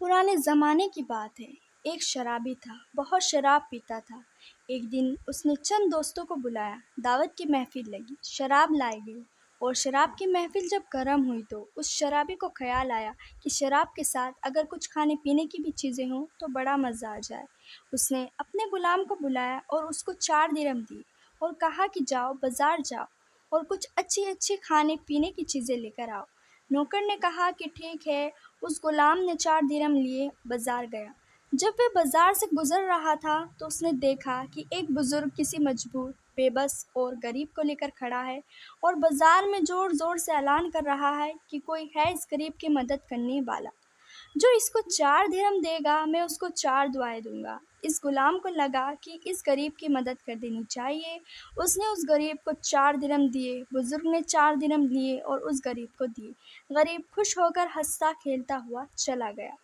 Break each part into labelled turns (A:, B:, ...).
A: پرانے زمانے کی بات ہے۔ ایک شرابی تھا، بہت شراب پیتا تھا۔ ایک دن اس نے چند دوستوں کو بلایا، دعوت کی محفل لگی، شراب لائی گئی اور شراب کی محفل جب گرم ہوئی تو اس شرابی کو خیال آیا کہ شراب کے ساتھ اگر کچھ کھانے پینے کی بھی چیزیں ہوں تو بڑا مزہ آ جائے۔ اس نے اپنے غلام کو بلایا اور اس کو 4 درہم دی اور کہا کہ جاؤ بازار جاؤ اور کچھ اچھی کھانے پینے کی چیزیں لے کر آؤ۔ نوکر نے کہا کہ ٹھیک ہے۔ اس غلام نے 4 درہم لیے بازار گیا۔ جب وہ بازار سے گزر رہا تھا تو اس نے دیکھا کہ ایک بزرگ کسی مجبور، بے بس اور غریب کو لے کر کھڑا ہے اور بازار میں زور سے اعلان کر رہا ہے کہ کوئی ہے اس غریب کی مدد کرنے والا۔ جو اس کو 4 درہم دے گا میں اس کو 4 دعائیں دوں گا۔ اس غلام کو لگا کہ اس غریب کی مدد کر دینی چاہیے۔ اس نے اس غریب کو 4 درہم دیے، بزرگ نے 4 درہم لیے اور اس غریب کو دیے۔ غریب خوش ہو کر ہنستا کھیلتا ہوا چلا گیا۔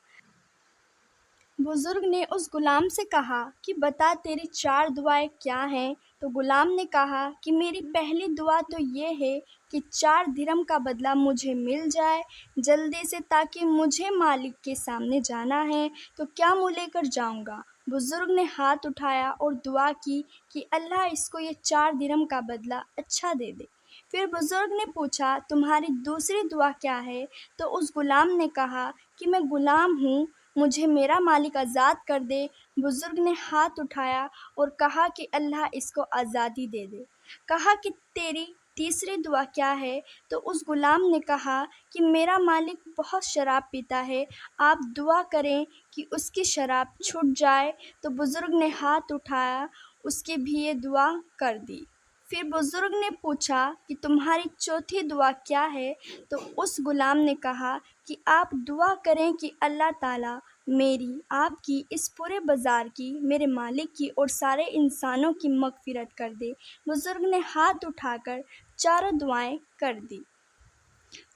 A: بزرگ نے اس غلام سے کہا کہ بتا تیری 4 دعائیں کیا ہیں؟ تو غلام نے کہا کہ میری پہلی دعا تو یہ ہے کہ 4 درہم کا بدلہ مجھے مل جائے جلدی سے، تاکہ مجھے مالک کے سامنے جانا ہے تو کیا منہ لے کر جاؤں گا؟ بزرگ نے ہاتھ اٹھایا اور دعا کی کہ اللہ اس کو یہ 4 درہم کا بدلہ اچھا دے دے۔ پھر بزرگ نے پوچھا تمہاری دوسری دعا کیا ہے؟ تو اس غلام نے کہا کہ میں غلام ہوں، مجھے میرا مالک آزاد کر دے۔ بزرگ نے ہاتھ اٹھایا اور کہا کہ اللہ اس کو آزادی دے دے۔ کہا کہ تیری تیسری دعا کیا ہے؟ تو اس غلام نے کہا کہ میرا مالک بہت شراب پیتا ہے، آپ دعا کریں کہ اس کی شراب چھوٹ جائے۔ تو بزرگ نے ہاتھ اٹھایا، اس کی بھی یہ دعا کر دی۔ پھر بزرگ نے پوچھا کہ تمہاری چوتھی دعا کیا ہے؟ تو اس غلام نے کہا کہ آپ دعا کریں کہ اللہ تعالیٰ میری، آپ کی، اس پورے بازار کی، میرے مالک کی اور سارے انسانوں کی مغفرت کر دے۔ بزرگ نے ہاتھ اٹھا کر 4 دعائیں کر دی۔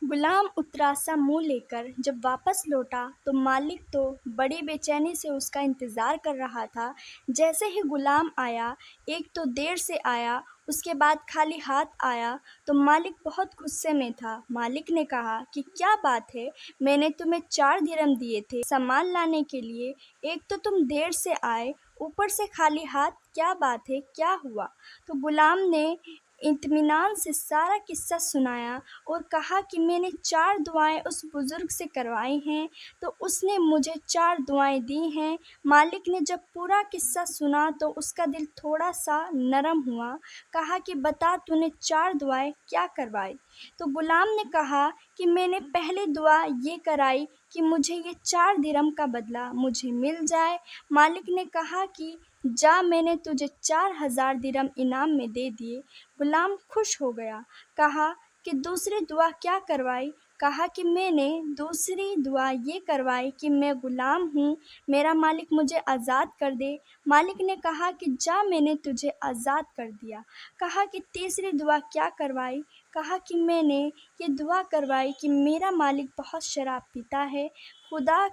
A: غلام اترا سا منہ لے کر جب واپس لوٹا تو مالک تو بڑی بے چینی سے اس کا انتظار کر رہا تھا۔ جیسے ہی غلام آیا، ایک تو دیر سے آیا، اس کے بعد خالی ہاتھ آیا تو مالک بہت غصے میں تھا۔ مالک نے کہا کہ کیا بات ہے، میں نے تمہیں 4 درہم دیے تھے سامان لانے کے لیے، ایک تو تم دیر سے آئے، اوپر سے خالی ہاتھ، کیا بات ہے، کیا ہوا؟ تو غلام نے اطمینان سے سارا قصہ سنایا اور کہا کہ میں نے 4 دعائیں اس بزرگ سے کروائی ہیں تو اس نے مجھے 4 دعائیں دی ہیں۔ مالک نے جب پورا قصہ سنا تو اس کا دل تھوڑا سا نرم ہوا۔ کہا کہ بتا تو نے 4 دعائیں کیا کروائی؟ تو غلام نے کہا کہ میں نے پہلی دعا یہ کرائی کہ مجھے یہ 4 درہم کا بدلہ مجھے مل جائے۔ مالک نے کہا کہ جا، میں نے تجھے 4000 درہم انعام میں دے دیے۔ غلام خوش ہو گیا۔ کہا کہ دوسری دعا کیا کروائی؟ کہا کہ میں نے دوسری دعا یہ کروائی کہ میں غلام ہوں، میرا مالک مجھے آزاد کر دے۔ مالک نے کہا کہ جا، میں نے تجھے آزاد کر دیا۔ کہا کہ تیسری دعا کیا کروائی؟ کہا کہ میں نے یہ دعا کروائی کہ میرا مالک بہت شراب پیتا ہے، خدا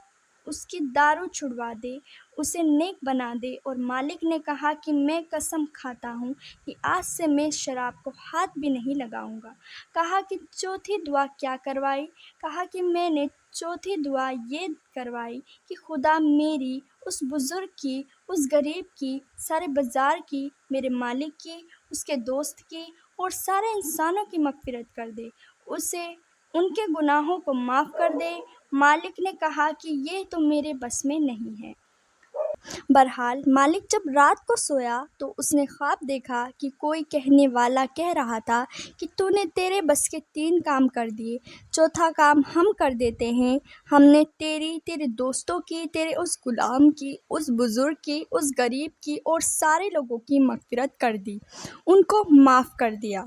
A: اس کی دارو چھڑوا دے، اسے نیک بنا دے۔ اور مالک نے کہا کہ میں قسم کھاتا ہوں کہ آج سے میں شراب کو ہاتھ بھی نہیں لگاؤں گا۔ کہا کہ چوتھی دعا کیا کروائی؟ کہا کہ میں نے چوتھی دعا یہ کروائی کہ خدا میری، اس بزرگ کی، اس غریب کی، سارے بازار کی، میرے مالک کی، اس کے دوست کی اور سارے انسانوں کی مغفرت کر دے، اسے ان کے گناہوں کو معاف کر دے۔ مالک نے کہا کہ یہ تو میرے بس میں نہیں ہے۔ بہرحال مالک جب رات کو سویا تو اس نے خواب دیکھا کہ کوئی کہنے والا کہہ رہا تھا کہ تو نے تیرے بس کے 3 کام کر دیے، چوتھا کام ہم کر دیتے ہیں۔ ہم نے تیری، تیرے دوستوں کی، تیرے اس غلام کی، اس بزرگ کی، اس غریب کی اور سارے لوگوں کی مغفرت کر دی، ان کو معاف کر دیا۔